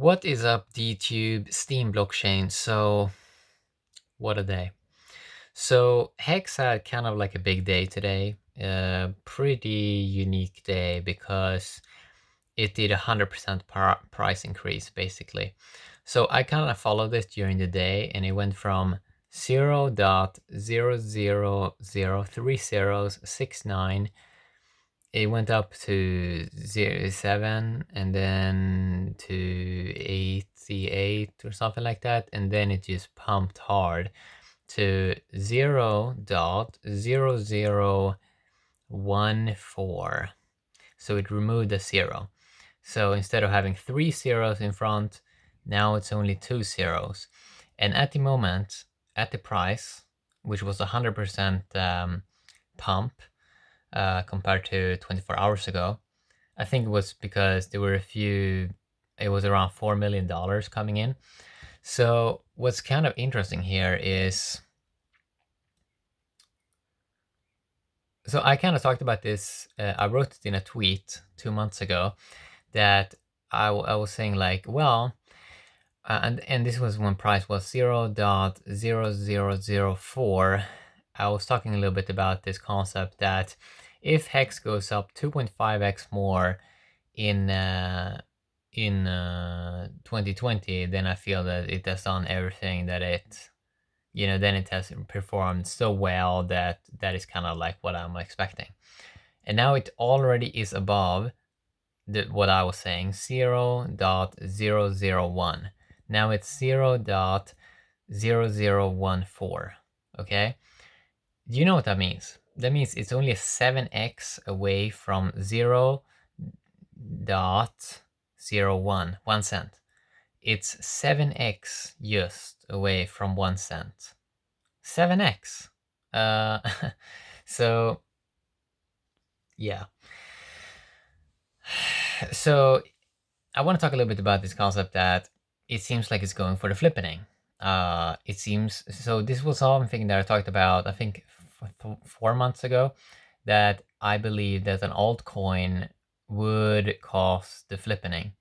What is up, DTube, Steam blockchain? So, what a day. So, Hex had kind of like a big day today. Pretty unique day because it did 100% price increase basically. So, I kind of followed this during the day and it went from 0.0003069. It went up to 7 and then to 88 or something like that, and then it just pumped hard to 0.0014. So it removed the 0. So instead of having 3 zeros in front, now it's only 2 zeros. And at the moment, at the price, which was 100% pump, compared to 24 hours ago. I think it was because there were it was around $4 million coming in. So what's kind of interesting here is, so I kind of talked about this, I wrote it in a tweet 2 months ago, that I was saying like, well, and this was when price was 0.0004. I was talking a little bit about this concept that if Hex goes up 2.5x more in 2020, then I feel that it has done everything that then it has performed so well that is kind of like what I'm expecting. And now it already is above what I was saying, 0.001. Now it's 0.0014, okay? Do you know what that means? That means it's only 7x away from 0.01, 1 cent. It's 7x just away from 1 cent. 7x. So, yeah. So, I want to talk a little bit about this concept that it seems like it's going for the flippening. It seems, so this was something that I talked about, I think 4 months ago, that I believe that an altcoin would cause the flippening.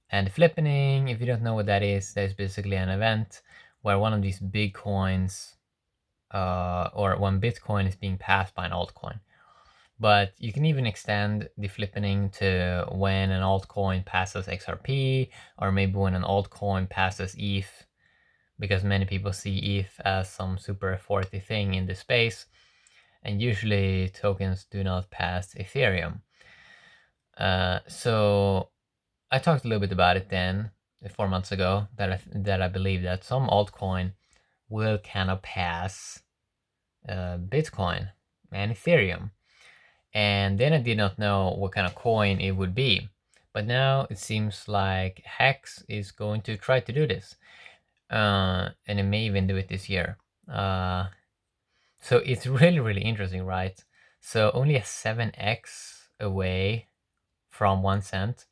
And the flippening, if you don't know what that is basically an event where one of these big coins, or when Bitcoin is being passed by an altcoin. But you can even extend the flippening to when an altcoin passes XRP, or maybe when an altcoin passes ETH, because many people see ETH as some super authority thing in the space, and usually tokens do not pass Ethereum. So I talked a little bit about it then, 4 months ago, that I believe that some altcoin will kind of pass Bitcoin and Ethereum. And then I did not know what kind of coin it would be. But now it seems like Hex is going to try to do this. And it may even do it this year. So it's really, really interesting, right? So only a 7x away from 1 cent.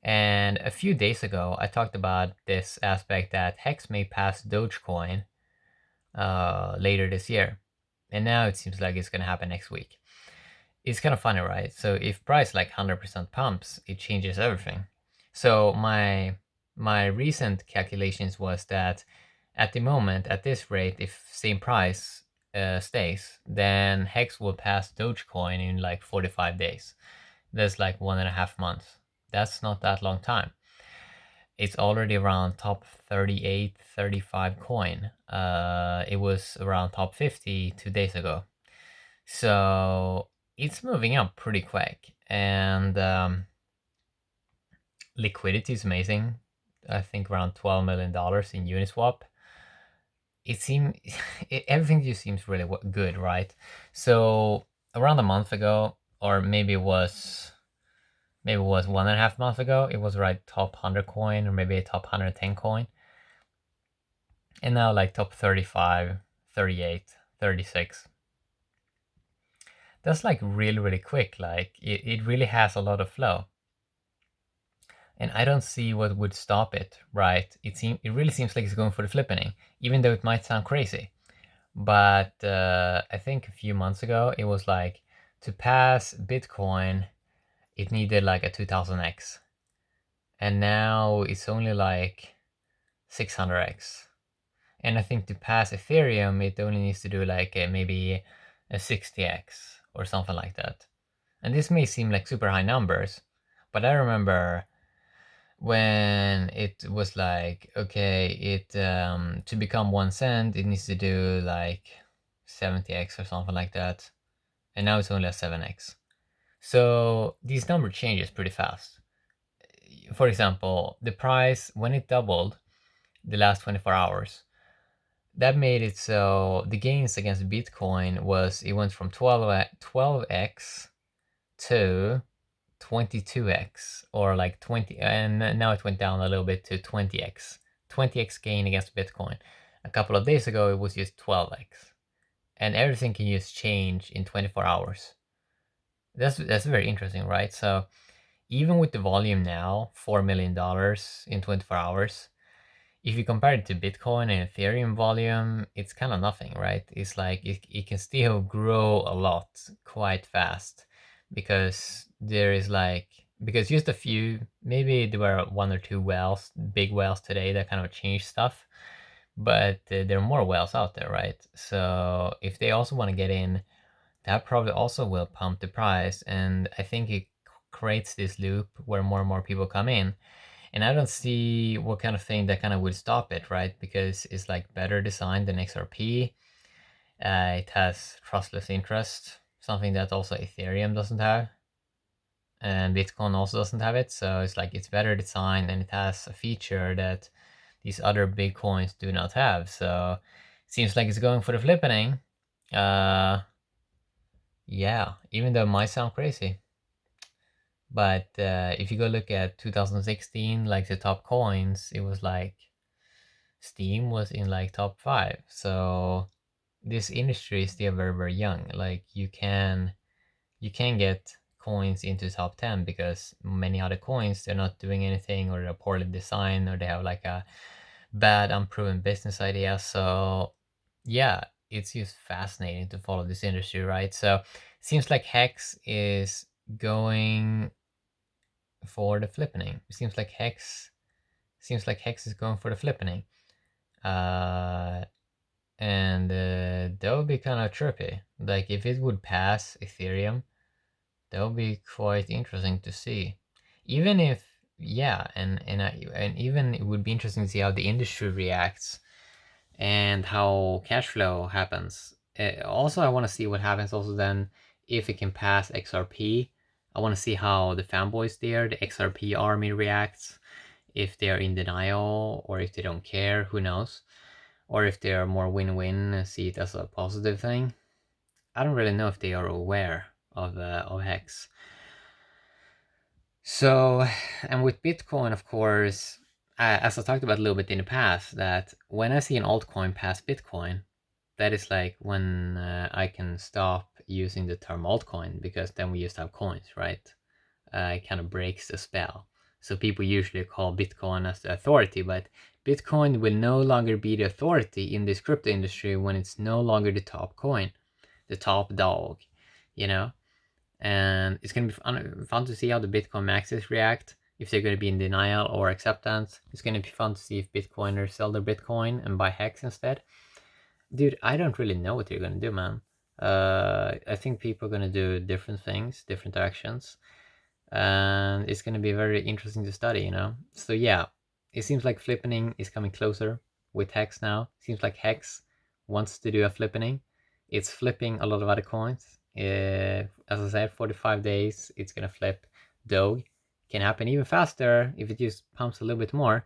And a few days ago, I talked about this aspect that Hex may pass Dogecoin later this year. And now it seems like it's going to happen next week. It's kind of funny, right? So if price like 100% pumps, it changes everything. So my recent calculations was that at the moment, at this rate, if same price stays, then Hex will pass Dogecoin in like 45 days. That's like 1.5 months. That's not that long time. It's already around top 38, 35 coin. It was around top 50 2 days ago. So it's moving up pretty quick, and liquidity is amazing. I think around $12 million in Uniswap. It seems everything just seems really good, right? So around a month ago, or maybe it was 1.5 months ago, it was right top 100 coin, or maybe a top 110 coin, and now like top 35, 38, 36. That's like really, really quick. Like it really has a lot of flow. And I don't see what would stop it, right? It really seems like it's going for the flippening, even though it might sound crazy. But I think a few months ago, it was like to pass Bitcoin, it needed like a 2000x. and now it's only like 600x. And I think to pass Ethereum, it only needs to do like maybe a 60x or something like that. And this may seem like super high numbers, but I remember when it was like, okay, it to become 1 cent, it needs to do like 70x or something like that, and now it's only a 7x. So these number changes pretty fast. For example, the price when it doubled the last 24 hours, that made it so the gains against Bitcoin was it went from 12x to 22x, or like 20, and now it went down a little bit to 20x gain against Bitcoin. A couple of days ago it was just 12x, and everything can just change in 24 hours. That's very interesting, right? So even with the volume now, $4 million in 24 hours, if you compare it to Bitcoin and Ethereum volume, it's kind of nothing, right? It's like it can still grow a lot quite fast, because there is like, because just a few, maybe there were one or two whales, big whales today that kind of changed stuff, but there are more whales out there, right? So if they also want to get in, that probably also will pump the price, and I think it creates this loop where more and more people come in. And I don't see what kind of thing that kind of would stop it, right? Because it's like better designed than XRP. It has trustless interest, something that also Ethereum doesn't have, and Bitcoin also doesn't have it. So it's like it's better designed, and it has a feature that these other big coins do not have. So it seems like it's going for the flippening. Yeah, even though it might sound crazy. But if you go look at 2016, like the top coins, it was like Steam was in like top 5. So this industry is still very, very young. Like you can get coins into top 10 because many other coins, they're not doing anything, or they're poorly designed, or they have like a bad unproven business idea. So yeah, it's just fascinating to follow this industry, right? So it seems like Hex is going for the flippening. It seems like Hex is going for the flippening. Uh, and that would be kind of trippy. Like if it would pass Ethereum, that would be quite interesting to see. Even if, yeah, and even it would be interesting to see how the industry reacts and how cash flow happens. Also, I want to see what happens also then if it can pass XRP. I want to see how the fanboys there, the XRP army reacts, if they are in denial or if they don't care, who knows, or if they are more win-win, see it as a positive thing. I don't really know if they are aware of Hex. So, and with Bitcoin, of course, as I talked about a little bit in the past, that when I see an altcoin pass Bitcoin, that is like when I can stop using the term altcoin, because then we just have coins, right? It kind of breaks the spell. So people usually call Bitcoin as the authority, but Bitcoin will no longer be the authority in this crypto industry when it's no longer the top coin, the top dog, you know? And it's going to be fun to see how the Bitcoin maxis react, if they're going to be in denial or acceptance. It's going to be fun to see if Bitcoiners sell their Bitcoin and buy Hex instead. Dude, I don't really know what they're going to do, man. I think people are going to do different things, different actions, and it's going to be very interesting to study, you know? So yeah, it seems like flippening is coming closer with Hex now. It seems like Hex wants to do a flippening. It's flipping a lot of other coins. As I said, 45 days, it's going to flip Doge. Can happen even faster if it just pumps a little bit more.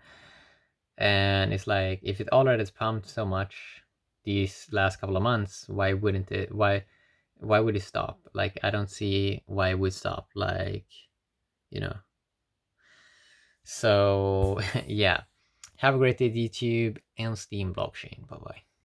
And it's like, if it already has pumped so much these last couple of months, why would it stop? Like, I don't see why it would stop. Like, you know. So yeah, have a great day, YouTube and Steam blockchain. Bye bye.